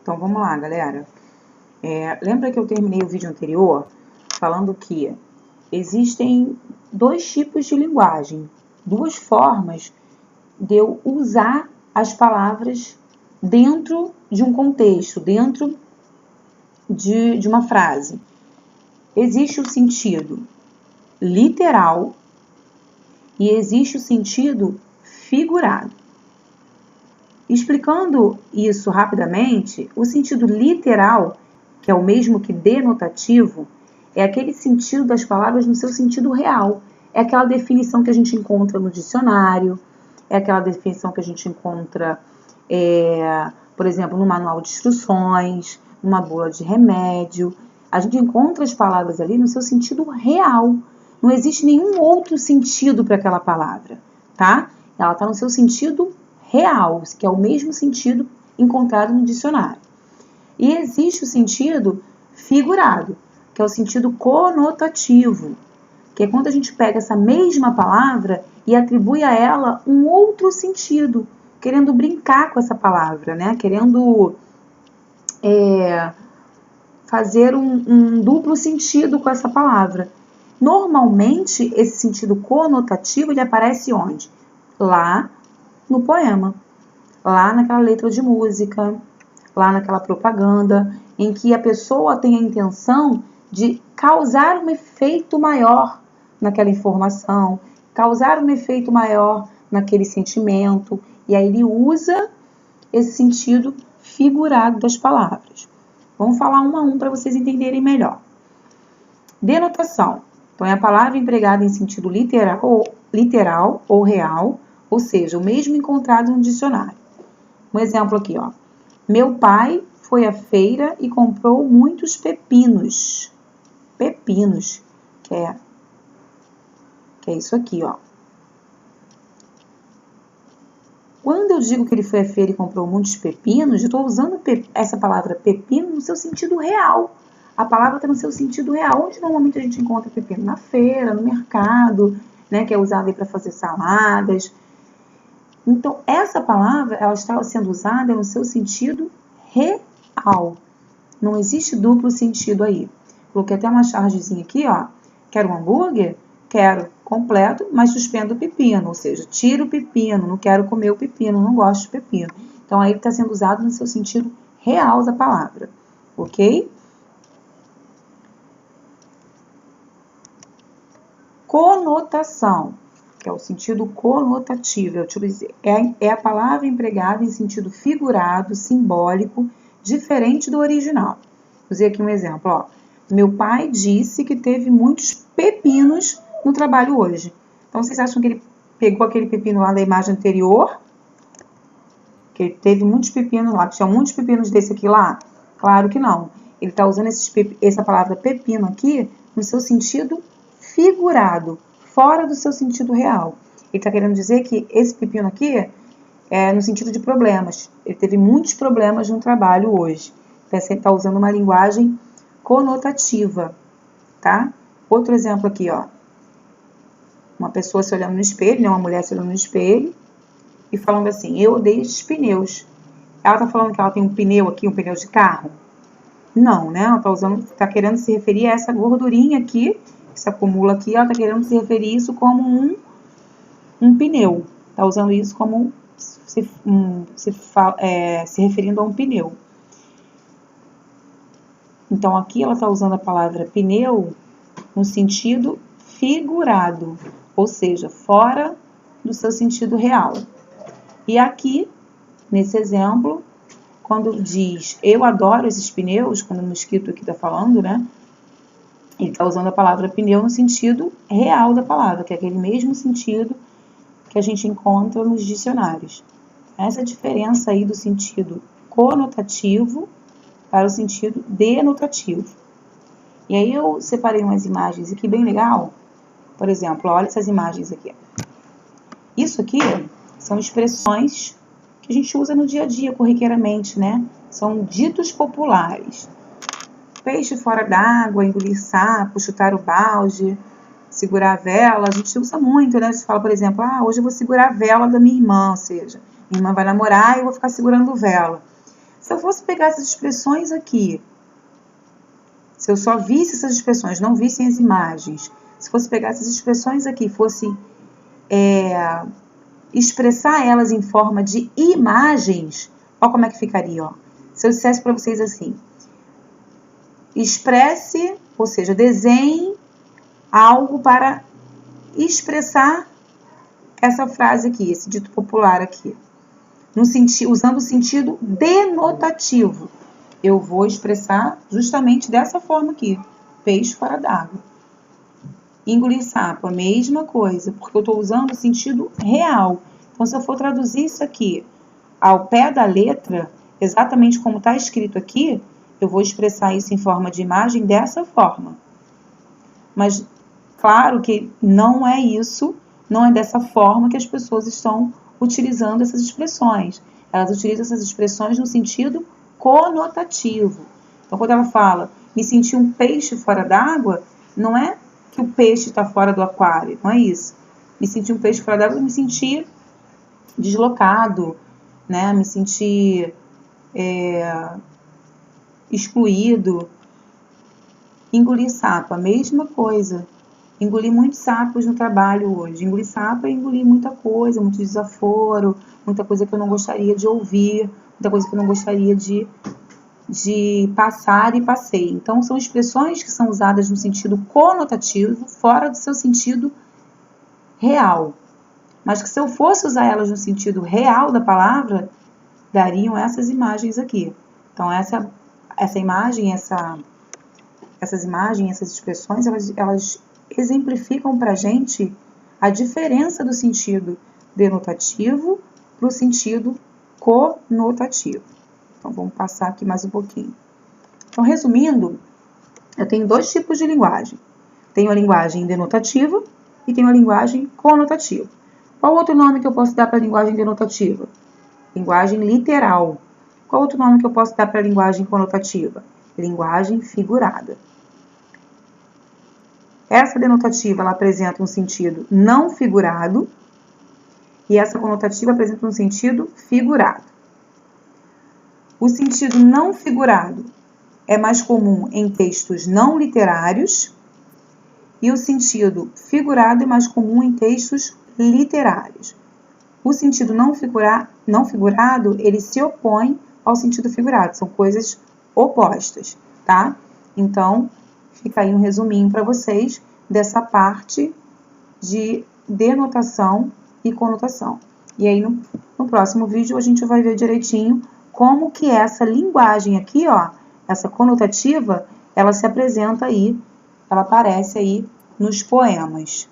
Então, vamos lá, galera. Lembra que eu terminei o vídeo anterior falando que existem dois tipos de linguagem, duas formas de eu usar as palavras dentro de um contexto, dentro de uma frase. Existe o sentido literal e existe o sentido figurado. Explicando isso rapidamente, o sentido literal, que é o mesmo que denotativo, é aquele sentido das palavras no seu sentido real. É aquela definição que a gente encontra no dicionário, é aquela definição que a gente encontra, por exemplo, no manual de instruções, numa bula de remédio. A gente encontra as palavras ali no seu sentido real. Não existe nenhum outro sentido para aquela palavra, tá? Ela está no seu sentido real, que é o mesmo sentido encontrado no dicionário. E existe o sentido figurado, que é o sentido conotativo, que é quando a gente pega essa mesma palavra e atribui a ela um outro sentido, querendo brincar com essa palavra, né? Querendo fazer um duplo sentido com essa palavra. Normalmente, esse sentido conotativo, ele aparece onde? Lá no poema, lá naquela letra de música, lá naquela propaganda, em que a pessoa tem a intenção de causar um efeito maior naquela informação, causar um efeito maior naquele sentimento, e aí ele usa esse sentido figurado das palavras. Vamos falar um a um para vocês entenderem melhor. Denotação. Então, é a palavra empregada em sentido literal ou real, ou seja, o mesmo encontrado no dicionário. Um exemplo aqui, ó. Meu pai foi à feira e comprou muitos pepinos. Pepinos, que é isso aqui, ó. Quando eu digo que ele foi à feira e comprou muitos pepinos, eu estou usando essa palavra pepino no seu sentido real. A palavra está no seu sentido real. Onde normalmente a gente encontra pepino? Na feira, no mercado, né, que é usado para fazer saladas. Então, essa palavra, ela está sendo usada no seu sentido real. Não existe duplo sentido aí. Coloquei até uma chargezinha aqui, ó. Quero um hambúrguer? Quero completo, mas suspendo o pepino. Ou seja, tiro o pepino, não quero comer o pepino, não gosto de pepino. Então, aí está sendo usado no seu sentido real da palavra. Ok? Conotação, que é o sentido conotativo, eu utilizei. É a palavra empregada em sentido figurado, simbólico, diferente do original. Usei aqui um exemplo, ó. Meu pai disse que teve muitos pepinos no trabalho hoje. Então, vocês acham que ele pegou aquele pepino lá da imagem anterior? Que ele teve muitos pepinos lá, que tinha muitos pepinos desse aqui lá? Claro que não. Ele está usando essa palavra pepino aqui no seu sentido figurado, fora do seu sentido real. Ele está querendo dizer que esse pepino aqui é no sentido de problemas. Ele teve muitos problemas no trabalho hoje. Então, você está usando uma linguagem conotativa, tá? Outro exemplo aqui, ó. Uma pessoa se olhando no espelho, né? Uma mulher se olhando no espelho e falando assim, eu odeio esses pneus. Ela está falando que ela tem um pneu aqui, um pneu de carro? Não, né? Ela está querendo se referir a essa gordurinha aqui, que se acumula aqui, ela está querendo se referir isso como um pneu. Está usando isso como se referindo a um pneu. Então, aqui ela está usando a palavra pneu no sentido figurado, ou seja, fora do seu sentido real. E aqui, nesse exemplo, quando diz eu adoro esses pneus, quando o mosquito aqui está falando, né? Ele está usando a palavra pneu no sentido real da palavra, que é aquele mesmo sentido que a gente encontra nos dicionários. Essa é a diferença aí do sentido conotativo para o sentido denotativo. E aí eu separei umas imagens aqui bem legal. Por exemplo, olha essas imagens aqui. Isso aqui são expressões que a gente usa no dia a dia, corriqueiramente, né? São ditos populares. Peixe fora d'água, engolir sapo, chutar o balde, segurar a vela. A gente usa muito, né? Você fala, por exemplo, hoje eu vou segurar a vela da minha irmã, ou seja, minha irmã vai namorar e eu vou ficar segurando vela. Se eu fosse pegar essas expressões aqui, se eu só visse essas expressões, não vissem as imagens, se fosse pegar essas expressões aqui, fosse expressar elas em forma de imagens, olha como é que ficaria, ó. Se eu dissesse para vocês assim, expresse, ou seja, desenhe algo para expressar essa frase aqui, esse dito popular aqui, usando o sentido denotativo. Eu vou expressar justamente dessa forma aqui, peixe fora d'água. Engolir sapo, a mesma coisa, porque eu estou usando o sentido real. Então, se eu for traduzir isso aqui ao pé da letra, exatamente como está escrito aqui, eu vou expressar isso em forma de imagem dessa forma. Mas, claro que não é isso, não é dessa forma que as pessoas estão utilizando essas expressões. Elas utilizam essas expressões no sentido conotativo. Então, quando ela fala, me senti um peixe fora d'água, não é que o peixe está fora do aquário, não é isso. Me senti um peixe fora d'água, me senti deslocado, né? Me senti excluído. Engolir sapo, a mesma coisa. Engoli muitos sapos no trabalho hoje. Engolir sapo é engolir muita coisa, muito desaforo, muita coisa que eu não gostaria de ouvir, muita coisa que eu não gostaria de passar e passei. Então, são expressões que são usadas no sentido conotativo, fora do seu sentido real. Mas que se eu fosse usar elas no sentido real da palavra, dariam essas imagens aqui. Então, essa imagem, essas imagens, essas expressões, elas exemplificam para a gente a diferença do sentido denotativo para o sentido conotativo. Então, vamos passar aqui mais um pouquinho. Então, resumindo, eu tenho dois tipos de linguagem. Tenho a linguagem denotativa e tenho a linguagem conotativa. Qual outro nome que eu posso dar para a linguagem denotativa? Linguagem literal. Qual outro nome que eu posso dar para a linguagem conotativa? Linguagem figurada. Essa denotativa, ela apresenta um sentido não figurado e essa conotativa apresenta um sentido figurado. O sentido não figurado é mais comum em textos não literários e o sentido figurado é mais comum em textos literários. O sentido não figurado, ele se opõe ao sentido figurado, são coisas opostas, tá? Então, fica aí um resuminho para vocês dessa parte de denotação e conotação. E aí, no próximo vídeo, a gente vai ver direitinho como que essa linguagem aqui, ó, essa conotativa, ela se apresenta aí, ela aparece aí nos poemas.